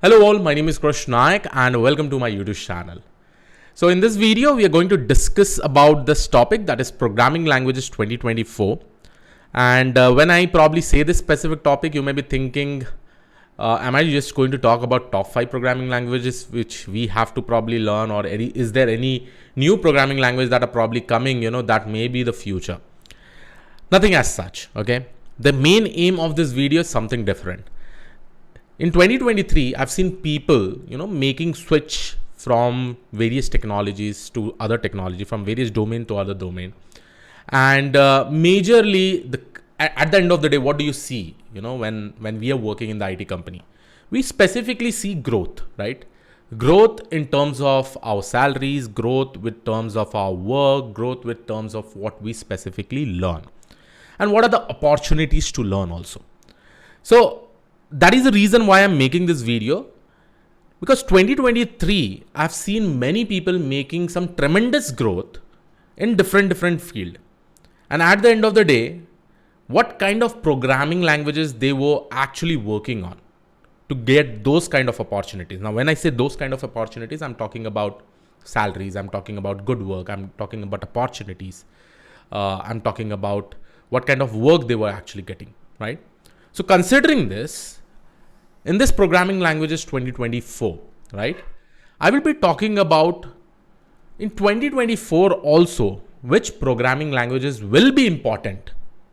Hello all, my name is Krish Nayak and welcome to my YouTube channel. So in this video, we are going to discuss about this topic, that is Programming Languages 2024. And when I probably say this specific topic, you may be thinking, am I just going to talk about top 5 programming languages which we have to probably learn, or is there any new programming language that are probably coming, that may be the future? Nothing as such, okay? The main aim of this video is something different. In 2023, I've seen people, making switch from various technologies to other technology, from various domain to other domain. And majorly, at the end of the day, what do you see, when we are working in the IT company? We specifically see growth, right? Growth in terms of our salaries, growth with terms of our work, growth with terms of what we specifically learn. And what are the opportunities to learn also. So that is the reason why I'm making this video, because 2023, I've seen many people making some tremendous growth in different field. And at the end of the day, what kind of programming languages they were actually working on to get those kind of opportunities. Now, when I say those kind of opportunities, I'm talking about salaries, I'm talking about good work, I'm talking about opportunities, I'm talking about what kind of work they were actually getting, right? So considering this, in this Programming Languages 2024, right, I will be talking about in 2024 also which programming languages will be important,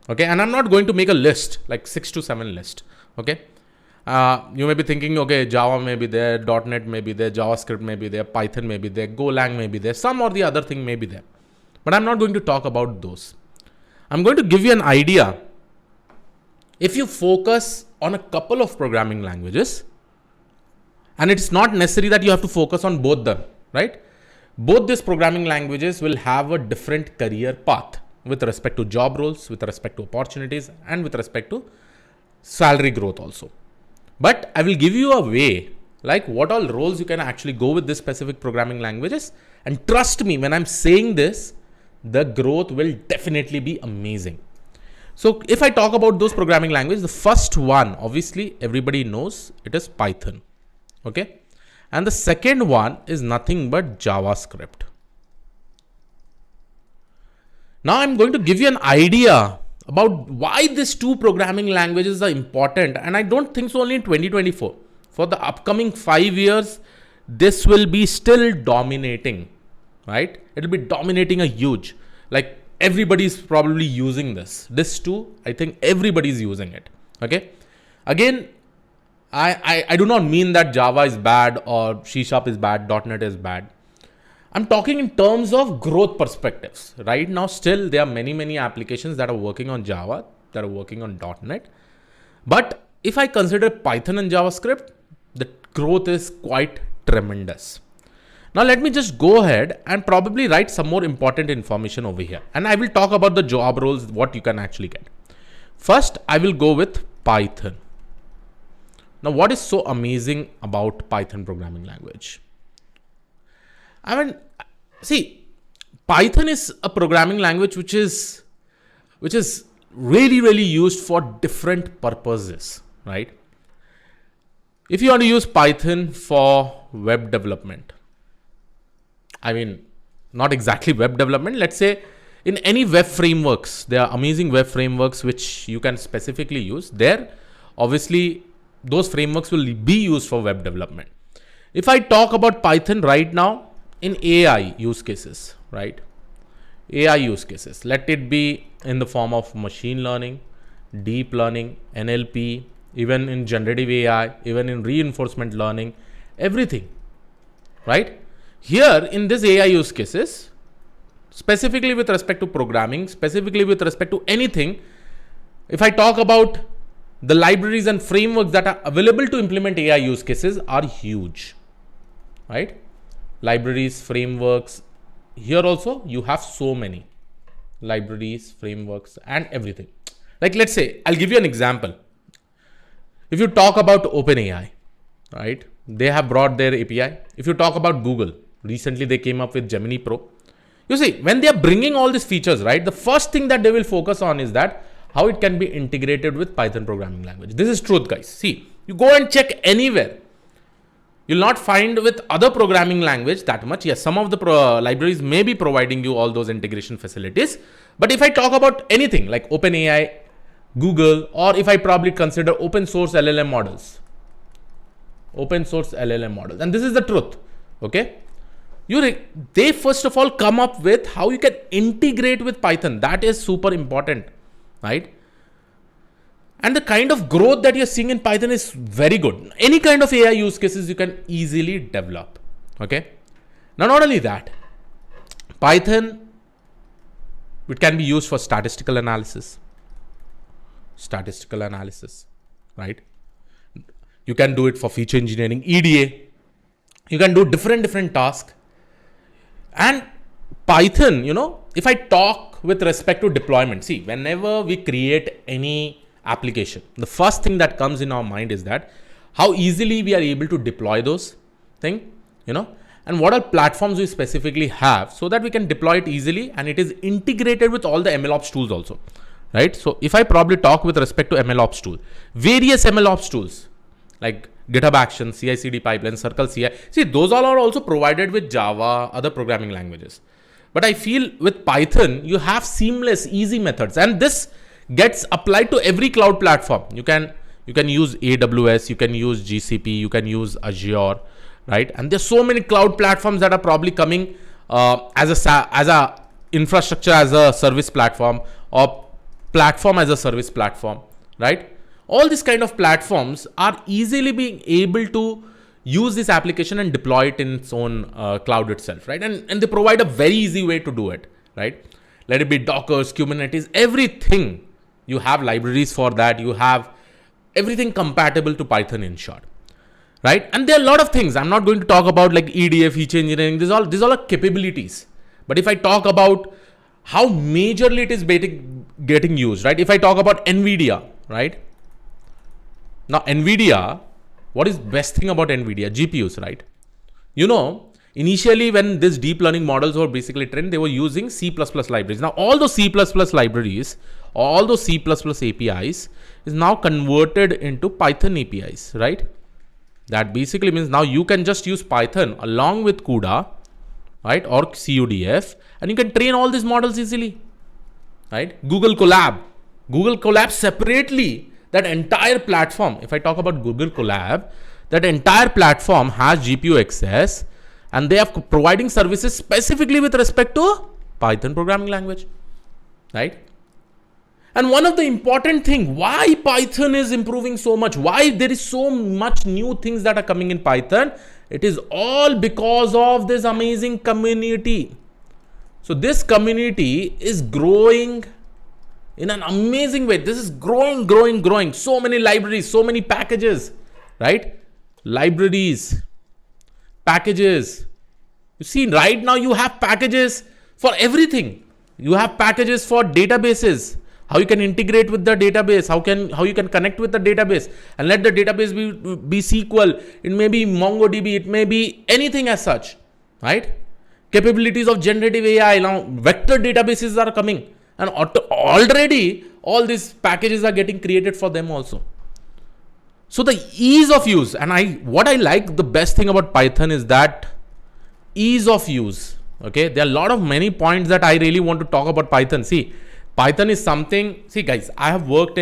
okay? And I'm not going to make a list, like 6 to 7 list, okay? You may be thinking, okay, Java may be there, .NET may be there, JavaScript may be there, Python may be there, Golang may be there, some or the other thing may be there. But I'm not going to talk about those. I'm going to give you an idea. If you focus on a couple of programming languages, and it's not necessary that you have to focus on both them, right? Both these programming languages will have a different career path with respect to job roles, with respect to opportunities, and with respect to salary growth also. But I will give you a way, like what all roles you can actually go with this specific programming languages. And trust me, when I'm saying this, the growth will definitely be amazing. So if I talk about those programming languages, the first one, obviously everybody knows it is Python, okay? And the second one is nothing but JavaScript. Now I'm going to give you an idea about why these two programming languages are important. And I don't think so only in 2024. For the upcoming 5 years, this will be still dominating, right? It will be dominating a huge, like, everybody's probably using this too. I think everybody's using it, okay? Again, I do not mean that Java is bad or C# is bad, .NET is bad. I'm talking in terms of growth perspectives. Right now, still there are many applications that are working on Java, that are working on .NET. But if I consider Python and JavaScript, the growth is quite tremendous. Now let me just go ahead and probably write some more important information over here. And I will talk about the job roles, what you can actually get. First, I will go with Python. Now, what is so amazing about Python programming language? I mean, see, Python is a programming language which is really used for different purposes, right? If you want to use Python for web development, I mean, not exactly web development. Let's say in any web frameworks, there are amazing web frameworks which you can specifically use. There, obviously, those frameworks will be used for web development. If I talk about Python right now in AI use cases, right? AI use cases, let it be in the form of machine learning, deep learning, NLP, even in generative AI, even in reinforcement learning, everything, right? Here in this AI use cases, specifically with respect to programming, specifically with respect to anything, if I talk about the libraries and frameworks that are available to implement AI use cases are huge, right? Libraries, frameworks, here also you have so many libraries, frameworks, and everything. Like, let's say, I'll give you an example. If you talk about OpenAI, right? They have brought their API. If you talk about Google, recently they came up with Gemini Pro. You see, when they are bringing all these features, right, the first thing that they will focus on is that how it can be integrated with Python programming language. This is truth, guys. See, you go and check anywhere. You'll not find with other programming language that much. Yes, some of the libraries may be providing you all those integration facilities. But if I talk about anything like OpenAI, Google, or if I probably consider open source LLM models, and this is the truth, okay? They first of all come up with how you can integrate with Python. That is super important, right? And the kind of growth that you're seeing in Python is very good. Any kind of AI use cases you can easily develop, okay? Now, not only that, Python, it can be used for statistical analysis, right? You can do it for feature engineering, EDA. You can do different tasks. And Python, if I talk with respect to deployment, see, whenever we create any application, the first thing that comes in our mind is that how easily we are able to deploy those things, and what are platforms we specifically have so that we can deploy it easily and it is integrated with all the MLOps tools also, right? So if I probably talk with respect to MLOps tool, various MLOps tools like GitHub Actions, CI/CD pipeline, Circle CI. See, those all are also provided with Java, other programming languages. But I feel with Python, you have seamless, easy methods, and this gets applied to every cloud platform. You can use AWS, you can use GCP, you can use Azure, right? And there's so many cloud platforms that are probably coming as a infrastructure as a service platform or platform as a service platform, right? All these kind of platforms are easily being able to use this application and deploy it in its own cloud itself, right? And they provide a very easy way to do it, right? Let it be Docker, Kubernetes, everything. You have libraries for that. You have everything compatible to Python in short, right? And there are a lot of things. I'm not going to talk about like EDA, feature engineering. These all are capabilities. But if I talk about how majorly it is getting used, right? If I talk about NVIDIA, right? Now, NVIDIA, what is best thing about NVIDIA? GPUs, right? Initially when these deep learning models were basically trained, they were using C++ libraries. Now, all those C++ libraries, all those C++ APIs is now converted into Python APIs, right? That basically means now you can just use Python along with CUDA, right? Or CUDF, and you can train all these models easily, right? Google Colab separately. That entire platform, if I talk about Google Colab, that entire platform has GPU access and they are providing services specifically with respect to Python programming language, right? And one of the important thing, why Python is improving so much, why there is so much new things that are coming in Python, it is all because of this amazing community. So this community is growing in an amazing way. This is growing. So many libraries, so many packages, right? Libraries, packages. You see, right now you have packages for everything. You have packages for databases, how you can integrate with the database, how you can connect with the database and let the database be SQL. It may be MongoDB, it may be anything as such, right? Capabilities of generative AI. Now, vector databases are coming. And already all these packages are getting created for them also. So the ease of use, and what I like the best thing about Python is that ease of use. Okay, there are many points that I really want to talk about Python. See, Python is something. See, guys, I've worked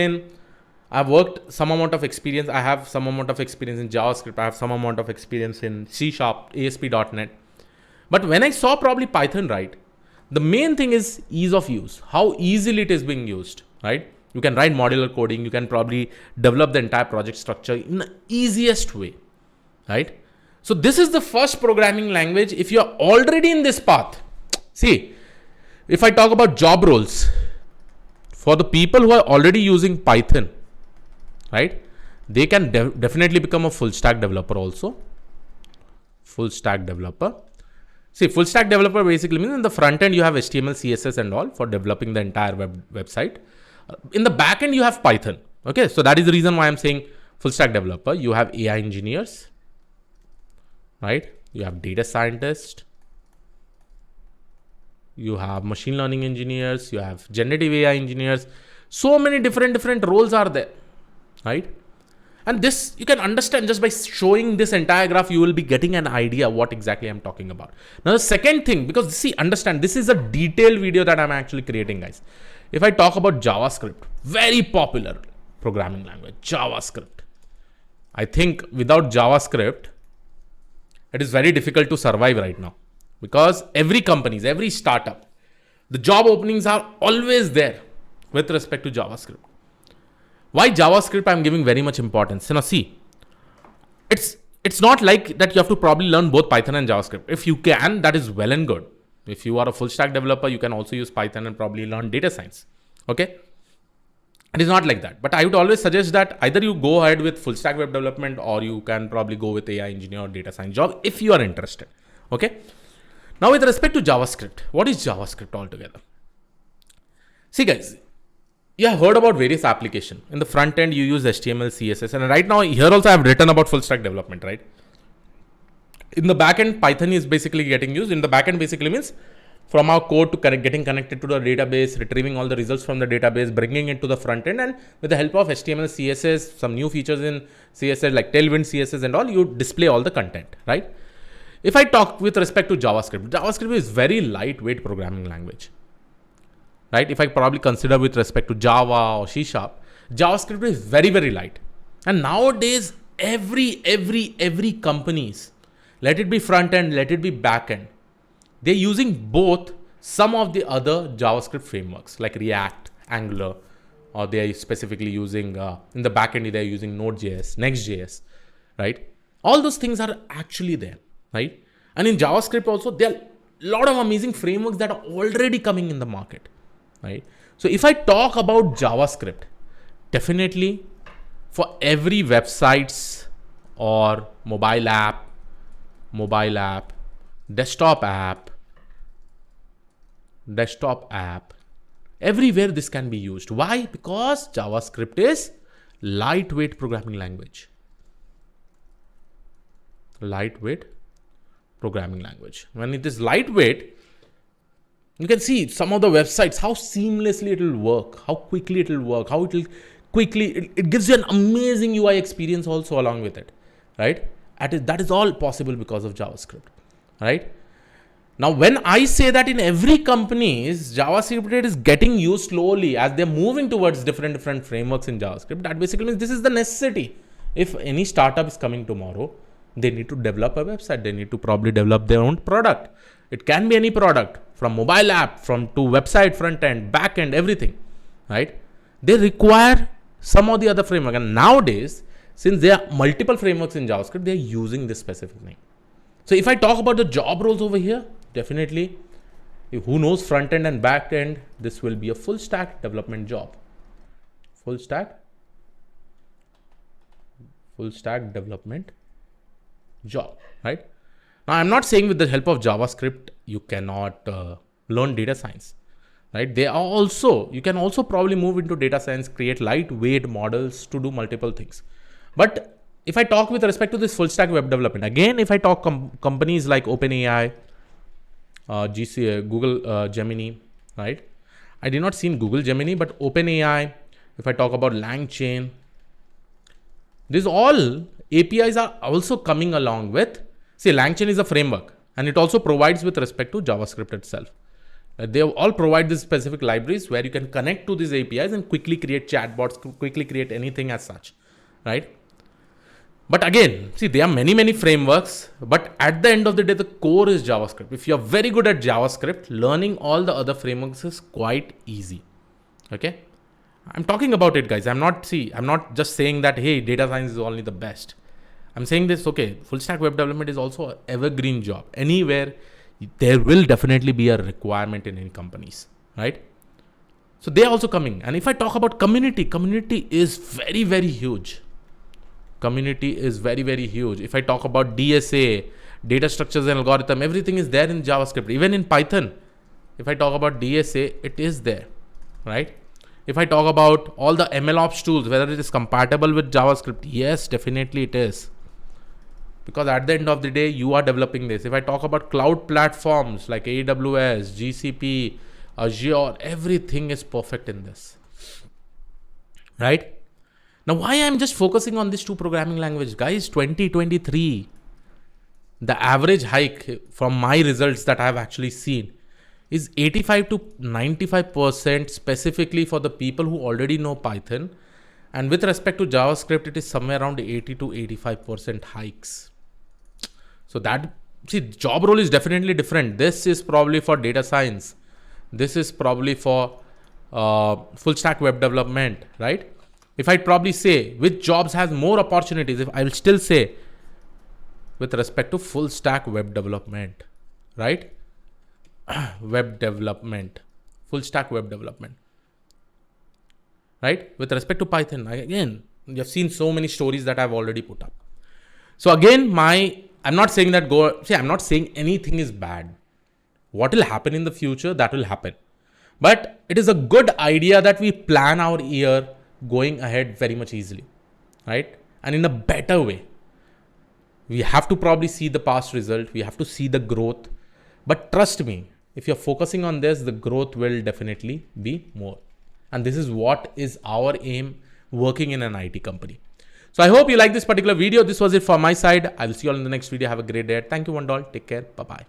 some amount of experience. I have some amount of experience in JavaScript. I have some amount of experience in C#, ASP.NET. But when I saw probably Python, right? The main thing is ease of use, how easily it is being used, right? You can write modular coding. You can probably develop the entire project structure in the easiest way, right? So this is the first programming language. If you're already in this path, see, if I talk about job roles, for the people who are already using Python, right? They can definitely become a full stack developer also. Full stack developer. See, full stack developer basically means in the front end you have HTML, CSS and all for developing the entire website. In the back end you have Python. Okay, so that is the reason why I'm saying full stack developer. You have AI engineers, right? You have data scientists. You have machine learning engineers. You have generative AI engineers. So many different roles are there, right? And this, you can understand just by showing this entire graph, you will be getting an idea what exactly I'm talking about. Now, the second thing, because see, understand, this is a detailed video that I'm actually creating, guys. If I talk about JavaScript, very popular programming language, JavaScript. I think without JavaScript, it is very difficult to survive right now, because every companies, every startup, the job openings are always there with respect to JavaScript. Why JavaScript I'm giving very much importance? Now see, it's not like that you have to probably learn both Python and JavaScript. If you can, that is well and good. If you are a full stack developer, you can also use Python and probably learn data science. Okay. It is not like that. But I would always suggest that either you go ahead with full stack web development, or you can probably go with AI engineer or data science job if you are interested. Okay. Now with respect to JavaScript, what is JavaScript altogether? See guys, you have heard about various applications. In the front end, you use HTML, CSS. And right now here also I have written about full stack development, right? In the backend, Python is basically getting used. In the backend basically means from our code to getting connected to the database, retrieving all the results from the database, bringing it to the front end, and with the help of HTML, CSS, some new features in CSS like Tailwind CSS and all, you display all the content, right? If I talk with respect to JavaScript, JavaScript is very lightweight programming language, right? If I probably consider with respect to Java or C#, JavaScript is very, very light. And nowadays, every companies, let it be front end, let it be back end, they're using both some of the other JavaScript frameworks like React, Angular, or they are specifically using, in the backend, they're using Node.js, Next.js, right? All those things are actually there, right? And in JavaScript also, there are a lot of amazing frameworks that are already coming in the market, right? So if I talk about JavaScript, definitely for every websites or mobile app, desktop app, everywhere this can be used. Why? Because JavaScript is lightweight programming language. Lightweight programming language. When it is lightweight, you can see some of the websites, how seamlessly it will work, how quickly it will work, how it will quickly, it gives you an amazing UI experience also along with it, right? That is all possible because of JavaScript, right? Now, when I say that in every company, JavaScript is getting used slowly as they're moving towards different frameworks in JavaScript, that basically means this is the necessity. If any startup is coming tomorrow, they need to develop a website. They need to probably develop their own product. It can be any product, from mobile app, to website, front end, back end, everything, right? They require some of the other framework. And nowadays, since there are multiple frameworks in JavaScript, they're using this specific thing. So if I talk about the job roles over here, definitely, who knows front end and back end, this will be a full stack development job. Full stack development job, right? Now, I'm not saying with the help of JavaScript, you cannot learn data science, right? You can also probably move into data science, create lightweight models to do multiple things. But if I talk with respect to this full stack web development, again, if I talk companies like OpenAI, Google Gemini, right? I did not see Google Gemini, but OpenAI, if I talk about LangChain, these all APIs are also coming along with, see, LangChain is a framework and it also provides with respect to JavaScript itself. They all provide these specific libraries where you can connect to these APIs and quickly create chatbots, quickly create anything as such, right? But again, see, there are many frameworks, but at the end of the day, the core is JavaScript. If you're very good at JavaScript, learning all the other frameworks is quite easy. Okay. I'm talking about it, guys. I'm not just saying that, hey, data science is only the best. I'm saying this, okay, full stack web development is also an evergreen job. Anywhere, there will definitely be a requirement in any companies, right? So they are also coming. And if I talk about community is very, very huge. Community is very, very huge. If I talk about DSA, data structures and algorithm, everything is there in JavaScript. Even in Python, if I talk about DSA, it is there, right? If I talk about all the MLOps tools, whether it is compatible with JavaScript, yes, definitely it is. Because at the end of the day, you are developing this. If I talk about cloud platforms like AWS, GCP, Azure, everything is perfect in this, right? Now, why I'm just focusing on these two programming languages, guys? 2023, the average hike from my results that I've actually seen is 85 to 95% specifically for the people who already know Python. And with respect to JavaScript, it is somewhere around 80 to 85% hikes. So that, see, job role is definitely different. This is probably for data science. This is probably for full stack web development, right? If I'd probably say which jobs has more opportunities, if I will still say with respect to full stack web development, right? Web development, full stack web development, right? With respect to Python, again, you've seen so many stories that I've already put up. So again, I'm not saying that I'm not saying anything is bad. What will happen in the future, that will happen. But it is a good idea that we plan our year going ahead very much easily, right? And in a better way. We have to probably see the past result. We have to see the growth. But trust me, if you're focusing on this, the growth will definitely be more. And this is what is our aim working in an IT company. So I hope you like this particular video. This was it from my side. I will see you all in the next video. Have a great day. Thank you, one all. Take care. Bye-bye.